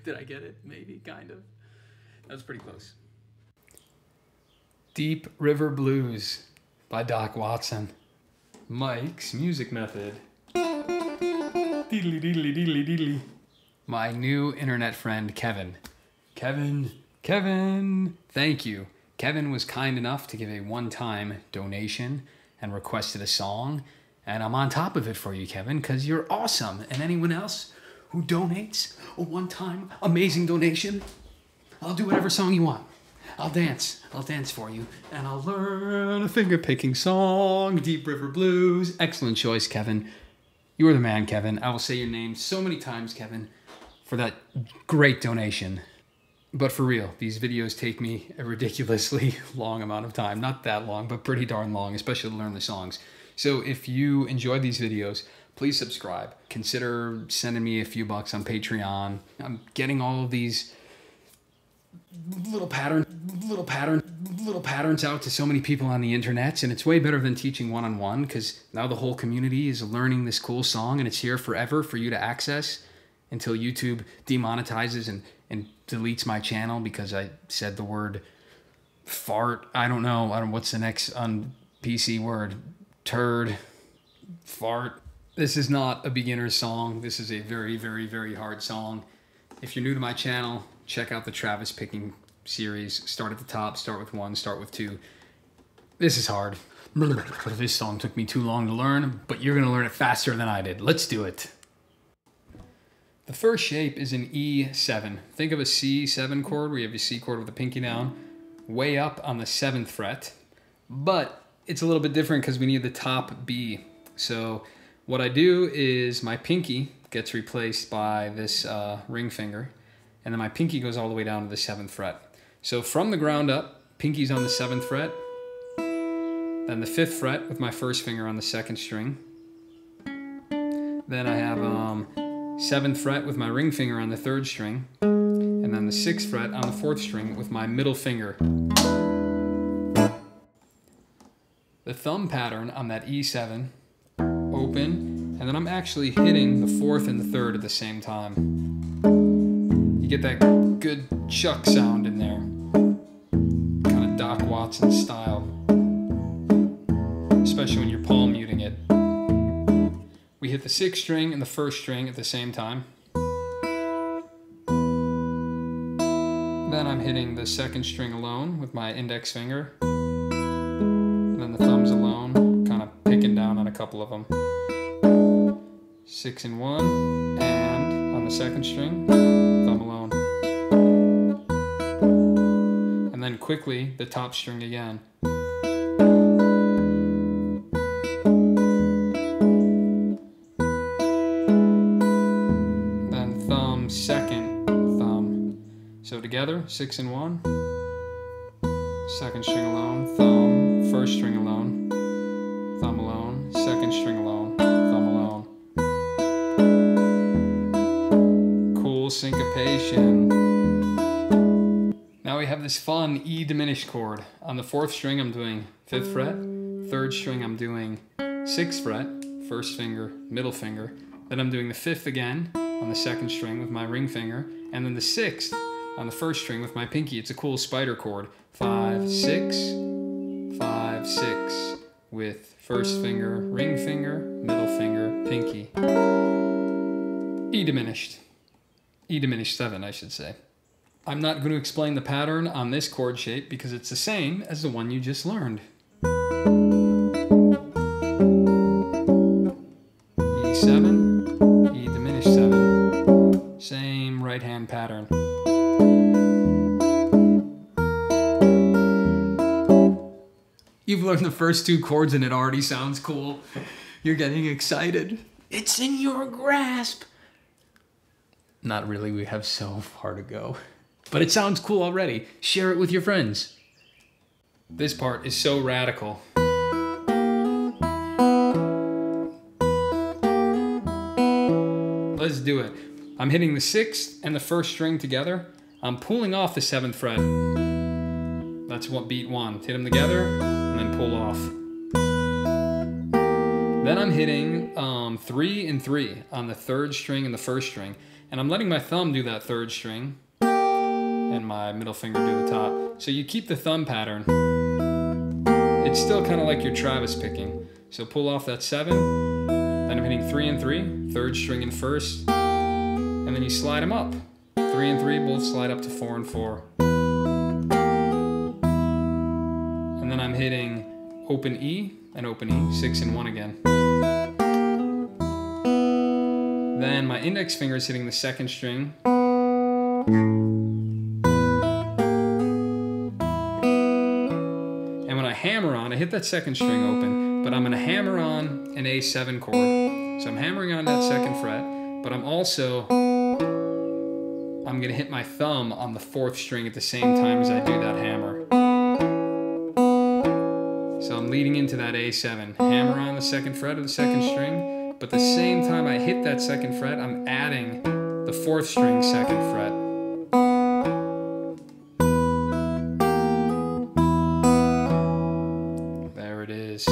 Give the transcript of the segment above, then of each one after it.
Did I get it? Maybe, kind of. That was pretty close. Deep River Blues by Doc Watson. Mike's music method. Deedly, deedly, deedly, deedly. My new internet friend, Kevin. Kevin, thank you. Kevin was kind enough to give a one-time donation and requested a song. And I'm on top of it for you, Kevin, because you're awesome. And anyone else who donates a one-time amazing donation, I'll do whatever song you want. I'll dance for you. And I'll learn a finger-picking song, Deep River Blues. Excellent choice, Kevin. You are the man, Kevin. I will say your name so many times, Kevin, for that great donation. But for real, these videos take me a ridiculously long amount of time. Not that long, but pretty darn long, especially to learn the songs. So if you enjoy these videos, please subscribe. Consider sending me a few bucks on Patreon. I'm getting all of these little patterns out to so many people on the internet, and it's way better than teaching one-on-one, because now the whole community is learning this cool song, and it's here forever for you to access until YouTube demonetizes and deletes my channel because I said the word fart. I don't know what's the next PC word. Turd, fart. This is not a beginner's song. This is a very, very, very hard song. If you're new to my channel, check out the Travis picking series. Start at the top, start with 1, start with 2. This is hard. This song took me too long to learn, but you're gonna learn it faster than I did. Let's do it. The first shape is an E7. Think of a C7 chord where you have your C chord with the pinky down, way up on the 7th fret, but it's a little bit different because we need the top B. So what I do is my pinky gets replaced by this ring finger, and then my pinky goes all the way down to the 7th fret. So from the ground up, pinky's on the 7th fret, then the 5th fret with my first finger on the 2nd string. Then I have 7th fret with my ring finger on the 3rd string, and then the 6th fret on the 4th string with my middle finger. The thumb pattern on that E7, open, and then I'm actually hitting the 4th and the 3rd at the same time. You get that good chuck sound in there, kind of Doc Watson style, especially when you're palm muting it. We hit the 6th string and the 1st string at the same time. Then I'm hitting the 2nd string alone with my index finger. And then the thumbs alone, kind of picking down on a couple of them. 6 and 1, and on the 2nd string, thumb alone. And then quickly, the top string again. So together, 6 and 1, 2nd string alone, thumb, 1st string alone, thumb alone, 2nd string alone, thumb alone. Cool syncopation. Now we have this fun E diminished chord. On the 4th string I'm doing 5th fret, 3rd string I'm doing 6th fret, 1st finger, middle finger. Then I'm doing the 5th again on the 2nd string with my ring finger, and then the 6th on the 1st string with my pinky. It's a cool spider chord. 5, 6, 5, 6 with 1st finger, ring finger, middle finger, pinky. E diminished. E diminished 7, I should say. I'm not going to explain the pattern on this chord shape because it's the same as the one you just learned. E7, E diminished 7. Same right hand pattern. You've learned the first 2 chords and it already sounds cool. You're getting excited. It's in your grasp. Not really, we have so far to go. But it sounds cool already. Share it with your friends. This part is so radical. Let's do it. I'm hitting the 6th and the 1st string together. I'm pulling off the 7th fret. That's what beat 1. Hit them together and then pull off. Then I'm hitting 3 and 3 on the 3rd string and the 1st string. And I'm letting my thumb do that 3rd string and my middle finger do the top. So you keep the thumb pattern. It's still kind of like your Travis picking. So pull off that 7, then I'm hitting 3 and 3, 3rd string and 1st, and then you slide them up. 3 and 3 both slide up to 4 and 4. And then I'm hitting open E and open E, 6 and 1 again. Then my index finger is hitting the 2nd string. And when I hammer on, I hit that 2nd string open, but I'm going to hammer on an A7 chord. So I'm hammering on that 2nd fret, but I'm going to hit my thumb on the 4th string at the same time as I do that hammer. So I'm leading into that A7. Hammer on the 2nd fret of the 2nd string, but the same time I hit that 2nd fret, I'm adding the 4th string 2nd fret. There it is.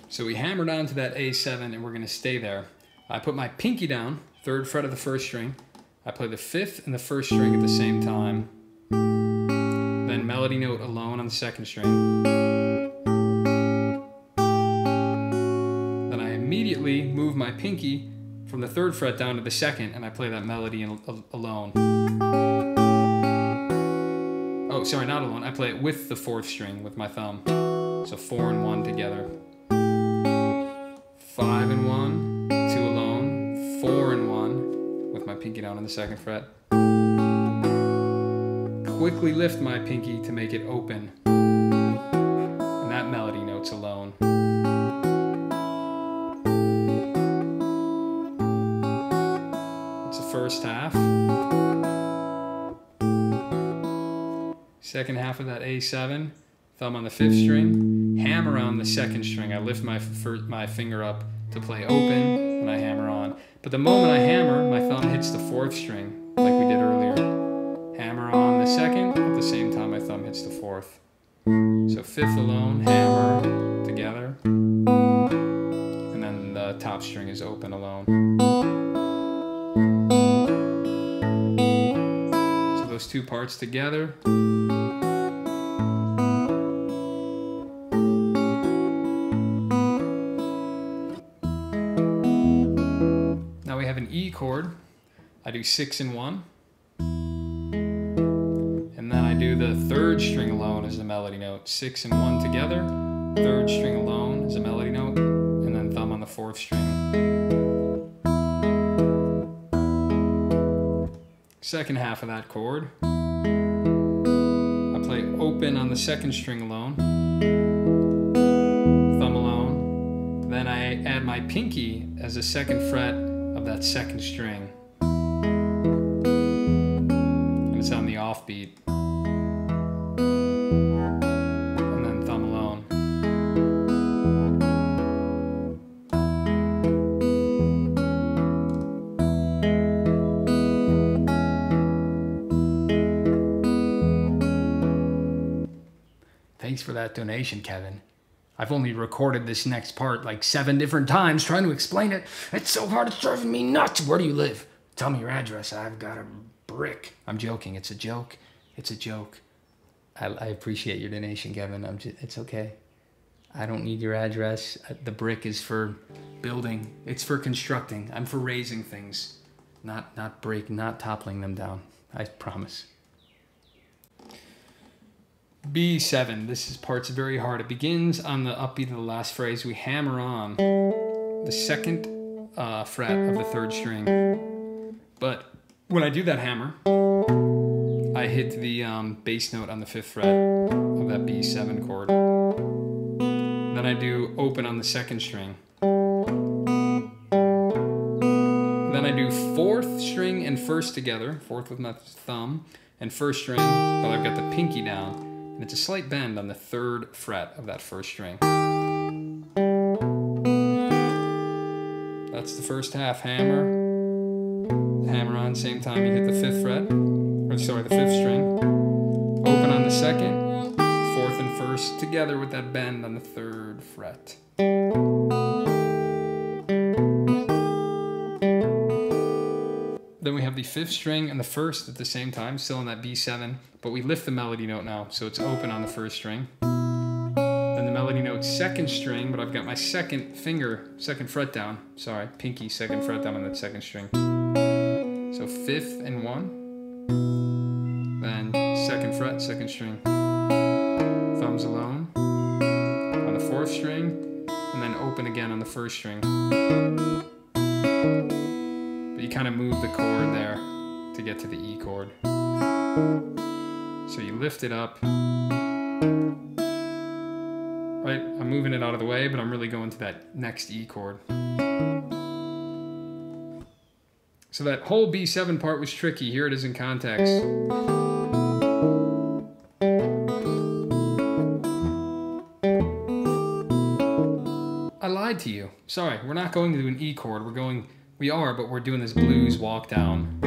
So we hammered on to that A7 and we're going to stay there. I put my pinky down, 3rd fret of the 1st string. I play the 5th and the 1st string at the same time. Then melody note alone on the 2nd string. Then I immediately move my pinky from the 3rd fret down to the 2nd and I play that melody alone. Oh, sorry, not alone. I play it with the 4th string with my thumb. So 4 and 1 together. 5 and 1, 2 alone, 4 and 1 with my pinky down on the 2nd fret. Quickly lift my pinky to make it open. And that melody note's alone. That's the first half. Second half of that A7, thumb on the 5th string, hammer on the 2nd string. I lift my finger up to play open, and I hammer on. But the moment I hammer, my thumb hits the 4th string, like we did earlier. Hammer on the 2nd, at the same time my thumb hits the 4th. So 5th alone, hammer, together. And then the top string is open alone. So those two parts together. Now we have an E chord. I do 6 and 1. And then I do the 3rd string alone as a melody note. 6 and 1 together. 3rd string alone as a melody note. And then thumb on the 4th string. Second half of that chord. I play open on the 2nd string alone. Thumb alone. Then I add my pinky as a 2nd fret of that 2nd string. And it's on the offbeat. And then thumb alone. Thanks for that donation, Kevin. I've only recorded this next part like 7 different times trying to explain it. It's so hard, it's driving me nuts. Where do you live? Tell me your address. I've got a brick. I'm joking. It's a joke. It's a joke. I appreciate your donation, Kevin. It's okay. I don't need your address. The brick is for building. It's for constructing. I'm for raising things, not toppling them down. I promise. B7, this part's very hard. It begins on the upbeat of the last phrase. We hammer on the 2nd fret of the 3rd string. But when I do that hammer, I hit the bass note on the 5th fret of that B7 chord. Then I do open on the 2nd string. Then I do 4th string and 1st together, 4th with my thumb, and 1st string, but I've got the pinky down. And it's a slight bend on the 3rd fret of that 1st string. That's the first half. Hammer on, same time you hit the 5th fret, or sorry, the 5th string. Open on the 2nd, 4th 4th and 1st together with that bend on the 3rd fret. Then we have the 5th string and the 1st at the same time, still in that B7, but we lift the melody note now, so it's open on the 1st string. Then the melody note 2nd string, but I've got my 2nd finger, 2nd fret down, sorry, pinky 2nd fret down on that 2nd string. So 5th and 1, then 2nd fret, 2nd string, thumbs alone on the 4th string, and then open again on the 1st string. But you kind of move the chord there to get to the E chord. So you lift it up. Right, I'm moving it out of the way, but I'm really going to that next E chord. So that whole B7 part was tricky. Here it is in context. I lied to you. Sorry, we're not going to do an E chord. We are, but we're doing this blues walk down.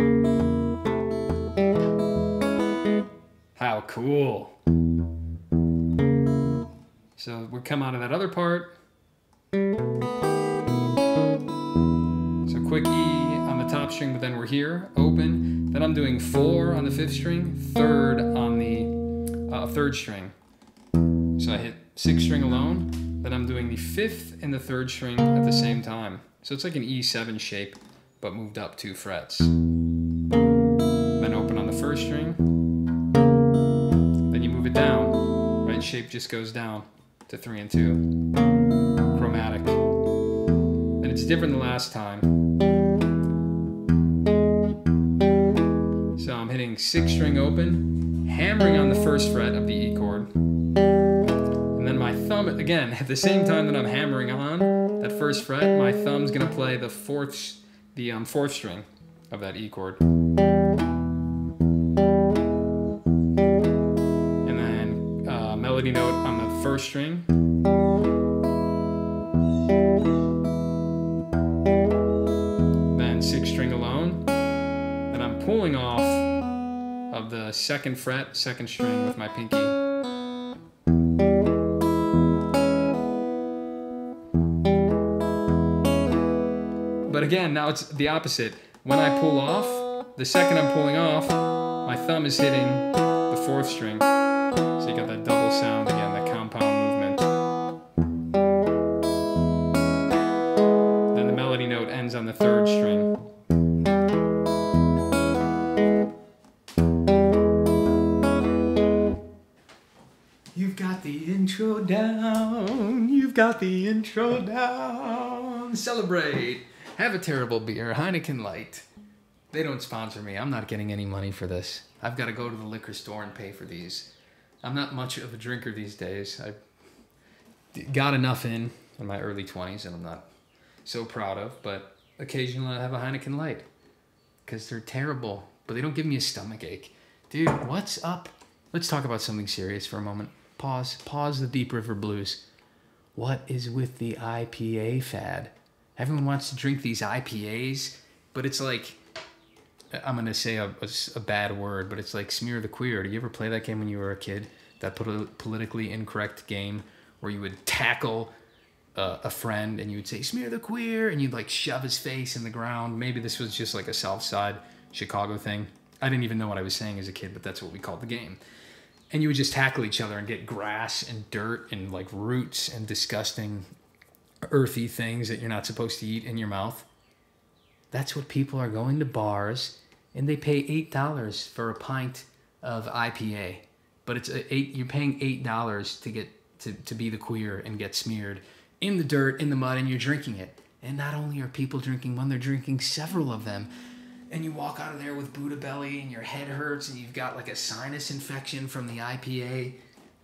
How cool. So we come out of that other part. So quick E on the top string, but then we're here, open. Then I'm doing 4 on the 5th string, 3rd on the 3rd string. So I hit 6th string alone. Then I'm doing the 5th and the 3rd string at the same time. So it's like an E7 shape, but moved up 2 frets. Then open on the 1st string. Then you move it down. Right, shape just goes down to 3 and 2. Chromatic. And it's different than last time. So I'm hitting 6th string open, hammering on the 1st fret of the E chord. And then my thumb, again, at the same time that I'm hammering on that 1st fret, my thumb's gonna play the 4th string of that E chord. And then melody note on the 1st string. Then 6th string alone. Then I'm pulling off of the 2nd fret, 2nd string with my pinky. But again, now it's the opposite. When I pull off, the second I'm pulling off, my thumb is hitting the 4th string. So you got that double sound again, that compound movement. Then the melody note ends on the 3rd string. You've got the intro down. You've got the intro down. Celebrate. Have a terrible beer, Heineken Light. They don't sponsor me. I'm not getting any money for this. I've got to go to the liquor store and pay for these. I'm not much of a drinker these days. I got enough in my early 20s and I'm not so proud of, but occasionally I have a Heineken Light because they're terrible, but they don't give me a stomach ache. Dude, what's up? Let's talk about something serious for a moment. Pause the Deep River Blues. What is with the IPA fad? Everyone wants to drink these IPAs, but it's like, I'm going to say a bad word, but it's like Smear the Queer. Did you ever play that game when you were a kid? That politically incorrect game where you would tackle a friend and you would say, Smear the Queer, and you'd like shove his face in the ground. Maybe this was just like a South Side Chicago thing. I didn't even know what I was saying as a kid, but that's what we called the game. And you would just tackle each other and get grass and dirt and like roots and disgusting earthy things that you're not supposed to eat in your mouth. That's what people are going to bars and they pay $8 for a pint of IPA. But it's you're paying $8 to get to be the queer and get smeared in the dirt, in the mud, and you're drinking it. And not only are people drinking one, they're drinking several of them. And you walk out of there with Buddha belly and your head hurts and you've got like a sinus infection from the IPA.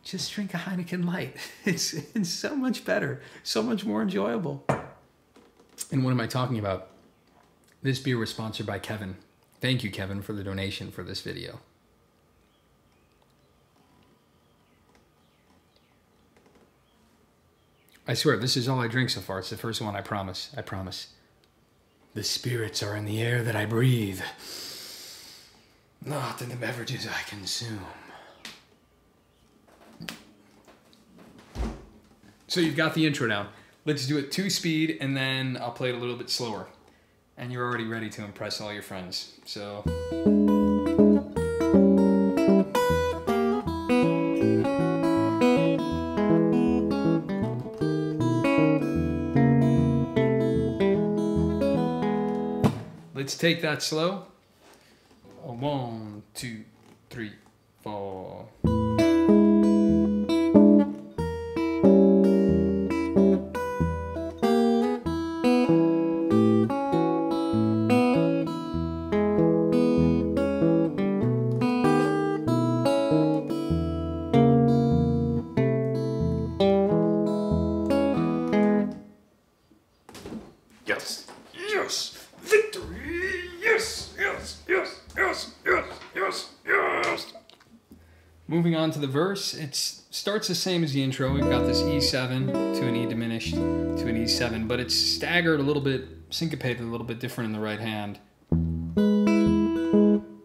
Just drink a Heineken Light. It's so much better, so much more enjoyable. And what am I talking about? This beer was sponsored by Kevin. Thank you, Kevin, for the donation for this video. I swear, this is all I drink so far. It's the first one, I promise. I promise. The spirits are in the air that I breathe, not in the beverages I consume. So you've got the intro down. Let's do it 2-speed, and then I'll play it a little bit slower. And you're already ready to impress all your friends. So... let's take that slow. 1, 2, 3, 4. Yes, yes, victory, yes, yes, yes, yes, yes, yes, yes. Moving on to the verse, it starts the same as the intro. We've got this E7 to an E diminished to an E7, but it's staggered a little bit, syncopated a little bit different in the right hand.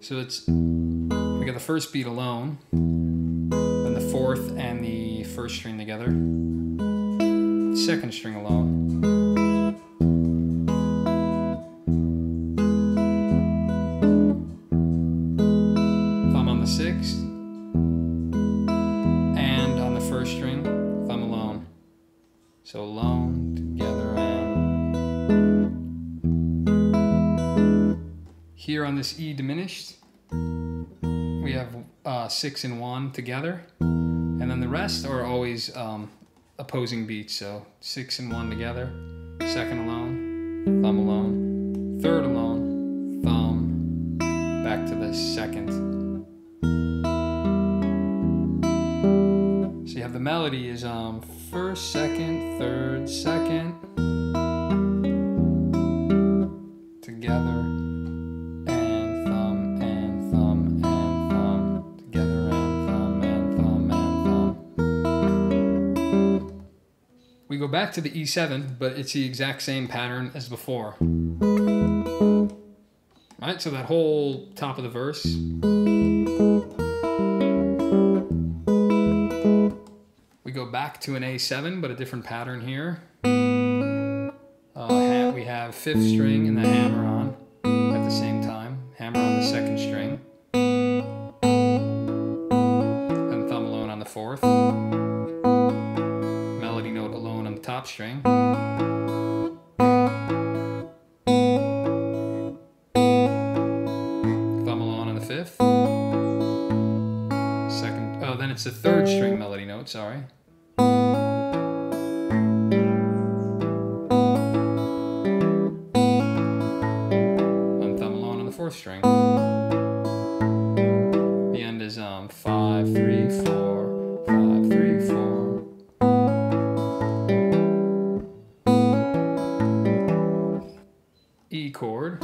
So we got the first beat alone, then the fourth and the first string together, second string alone. Sixth, and on the first string, thumb alone. So alone, together, and here on this E diminished, we have 6 and 1 together, and then the rest are always opposing beats. So 6 and 1 together, second alone, thumb alone, third alone, thumb, back to the second. So you have the melody is first, second, third, second, together, and thumb, and thumb, and thumb, together, and thumb, and thumb, and thumb. We go back to the E7, but it's the exact same pattern as before. Right, so that whole top of the verse. We go back to an A7, but a different pattern here. We have 5th string and the hammer on at the same time. Hammer on the 2nd string. And thumb alone on the 4th. Melody note alone on the top string. Thumb alone on the 5th. Then it's the 3rd string melody note, sorry. And thumb alone on the 4th string. The end is 5, 3, 4, 5, 3, 4. E chord.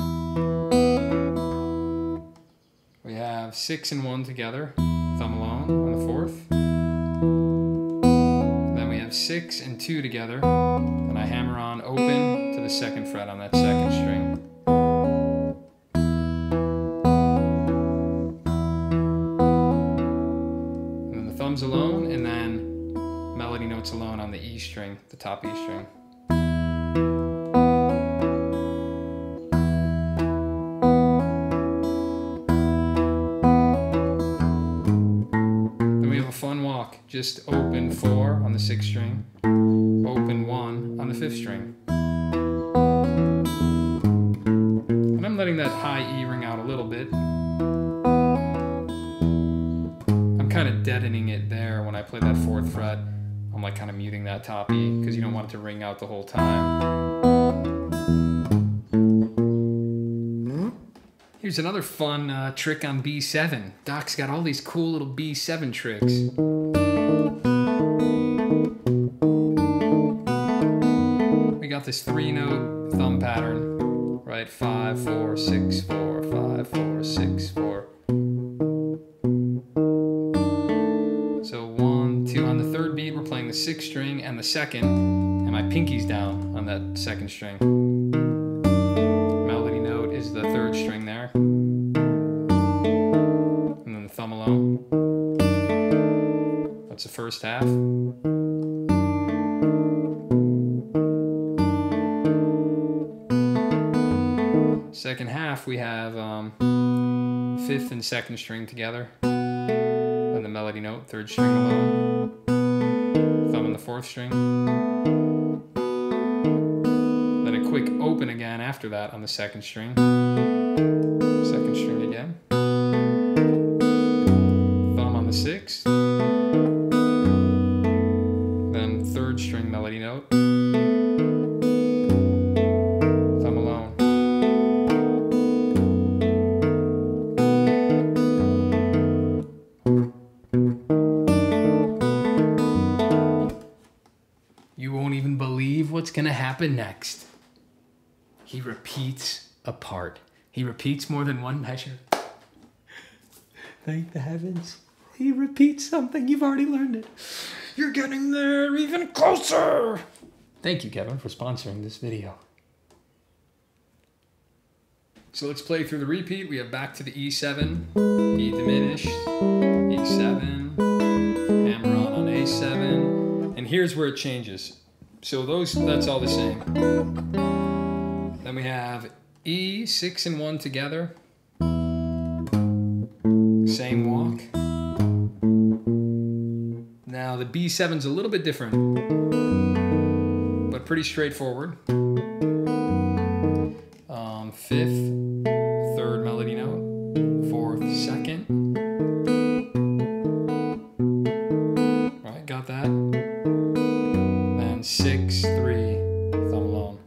We have 6 and 1 together, thumb alone on the 4th. Then we have 6 and 2 together, and I hammer on open to the 2nd fret on that 2nd string. And then the thumbs alone, and then melody notes alone on the E string, the top E string. Just open 4 on the 6th string, open 1 on the 5th string. And I'm letting that high E ring out a little bit. I'm kind of deadening it there when I play that 4th fret. I'm like kind of muting that top E because you don't want it to ring out the whole time. Here's another fun trick on B7. Doc's got all these cool little B7 tricks. We got this 3-note thumb pattern, right? 5, 4, 6, 4, 5, 4, 6, 4. So 1, 2 on the 3rd beat, we're playing the 6th string and the 2nd, and my pinky's down on that 2nd string. Melody note is the 3rd string there. And then the thumb alone. That's the first half. Second half, we have 5th and 2nd string together. Then the melody note, 3rd string alone. Thumb on the 4th string. Then a quick open again after that on the 2nd string. 2nd string again. Thumb on the 6th. Then 3rd string melody note. Thumb alone. You won't even believe what's gonna happen next. He repeats a part. He repeats more than one measure. Thank the heavens. He repeats something. You've already learned it. You're getting there even closer. Thank you, Kevin, for sponsoring this video. So let's play through the repeat. We have back to the E7, E diminished, E7, hammer on A7, and here's where it changes. So that's all the same. Then we have E, 6 and 1 together. Same walk. Now the B7's a little bit different, but pretty straightforward. 5th, 3rd melody note, 4th, 2nd. Right, got that. Then 6, 3, thumb alone.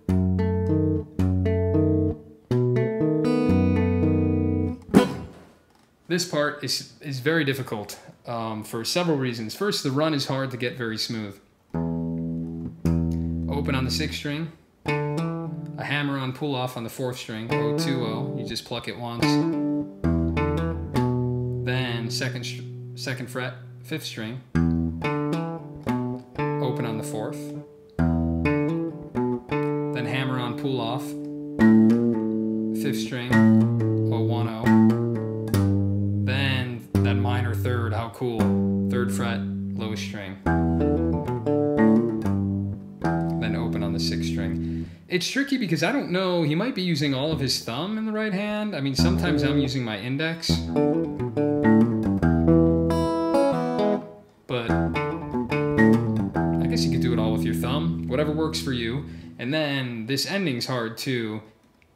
This part is very difficult for several reasons. First, the run is hard to get very smooth. Open on the 6th string. A hammer on pull off on the 4th string, O2O, you just pluck it once. Then 2nd fret, 5th string, open on the 4th. Then hammer on pull off, 5th string, O1O. Then that minor 3rd, how cool, 3rd fret, lowest string. Then open on the 6th string. It's tricky because I don't know, he might be using all of his thumb in the right hand. I mean, sometimes I'm using my index. But I guess you could do it all with your thumb, whatever works for you. And then this ending's hard too.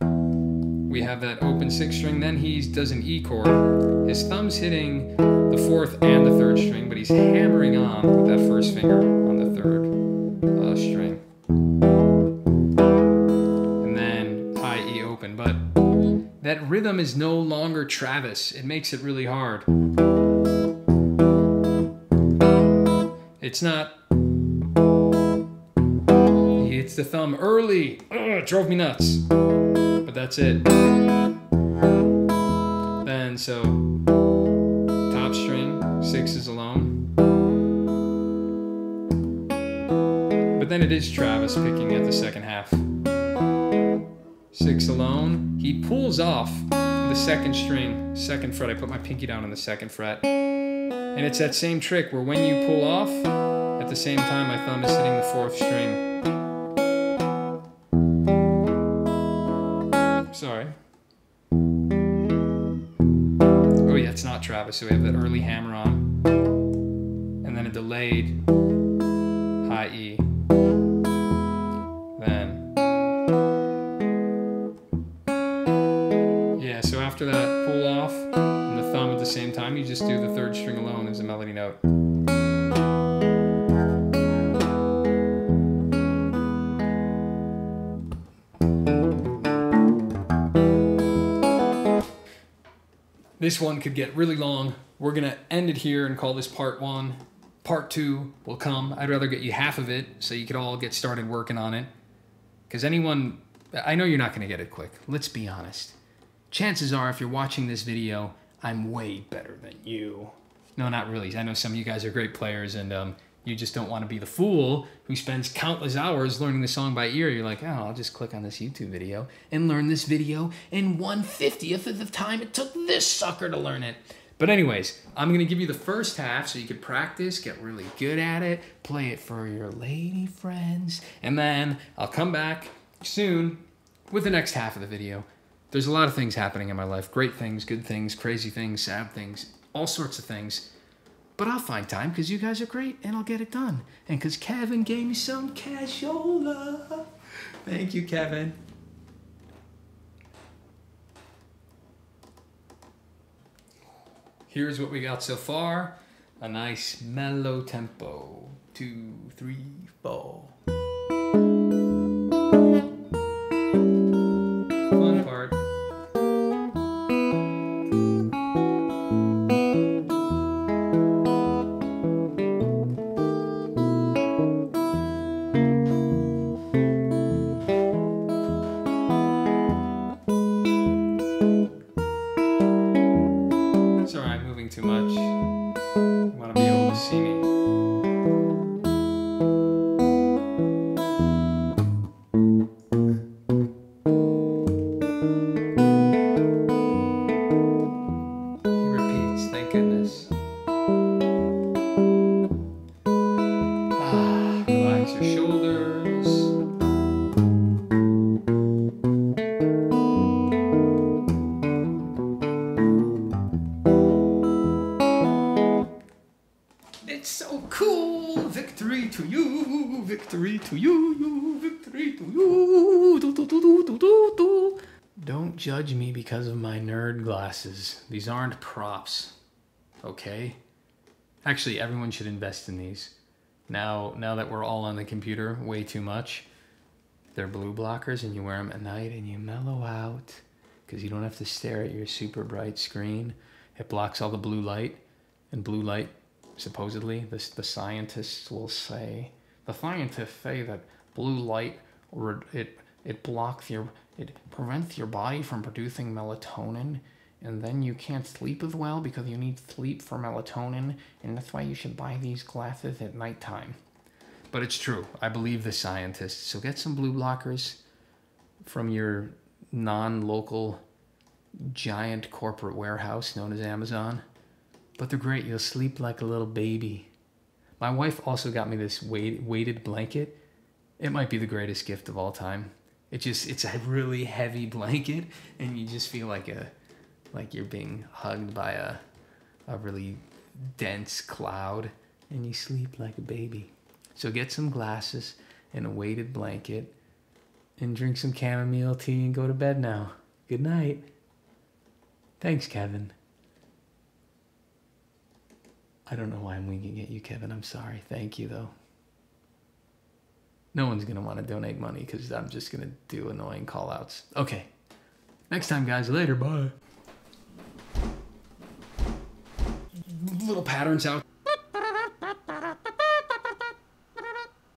We have that open 6th string, then he does an E chord. His thumb's hitting the 4th and the 3rd string, but he's hammering on with that 1st finger on the 3rd string. But that rhythm is no longer Travis. It makes it really hard. It's not. He hits the thumb early. Ugh, it drove me nuts. But that's it. Then so top string, 6 is alone. But then it is Travis picking at the 2nd half. 6 alone. He pulls off the 2nd string, 2nd fret. I put my pinky down on the 2nd fret. And it's that same trick where when you pull off, at the same time my thumb is hitting the 4th string. Sorry. Oh yeah, it's not Travis, so we have that early hammer on. And then a delayed high E. Then so after that pull off and the thumb at the same time, you just do the 3rd string alone as a melody note. This one could get really long. We're gonna end it here and call this part 1. Part 2 will come. I'd rather get you half of it so you could all get started working on it. Because I know you're not gonna get it quick. Let's be honest. Chances are, if you're watching this video, I'm way better than you. No, not really. I know some of you guys are great players, and you just don't want to be the fool who spends countless hours learning the song by ear. You're like, oh, I'll just click on this YouTube video and learn this video in 1/50th of the time it took this sucker to learn it. But anyways, I'm going to give you the first half so you can practice, get really good at it, play it for your lady friends, and then I'll come back soon with the next half of the video. There's a lot of things happening in my life. Great things, good things, crazy things, sad things, all sorts of things. But I'll find time because you guys are great and I'll get it done. And because Kevin gave me some cashola. Thank you, Kevin. Here's what we got so far. A nice mellow tempo. 2, 3, 4. Fun part. Sorry, I'm moving too much. You want to be able to see me. It's so cool! Victory to you! Victory to you! Victory to you! Do, do, do, do, do, do, do. Don't judge me because of my nerd glasses. These aren't props. Okay? Actually, everyone should invest in these. Now that we're all on the computer way too much, they're blue blockers and you wear them at night and you mellow out because you don't have to stare at your super bright screen. It blocks all the blue light, and blue light, supposedly, the scientists will say, the scientists say that blue light, it prevents your body from producing melatonin, and then you can't sleep as well because you need sleep for melatonin, and that's why you should buy these glasses at nighttime. But it's true. I believe the scientists. So get some blue blockers from your non-local giant corporate warehouse known as Amazon. But they're great. You'll sleep like a little baby. My wife also got me this weighted blanket. It might be the greatest gift of all time. It's a really heavy blanket, and you just feel like you're being hugged by a really dense cloud, and you sleep like a baby. So get some glasses and a weighted blanket, and drink some chamomile tea and go to bed now. Good night. Thanks, Kevin. I don't know why I'm winking at you, Kevin. I'm sorry. Thank you, though. No one's going to want to donate money because I'm just going to do annoying call-outs. Okay. Next time, guys. Later. Bye. Little patterns out.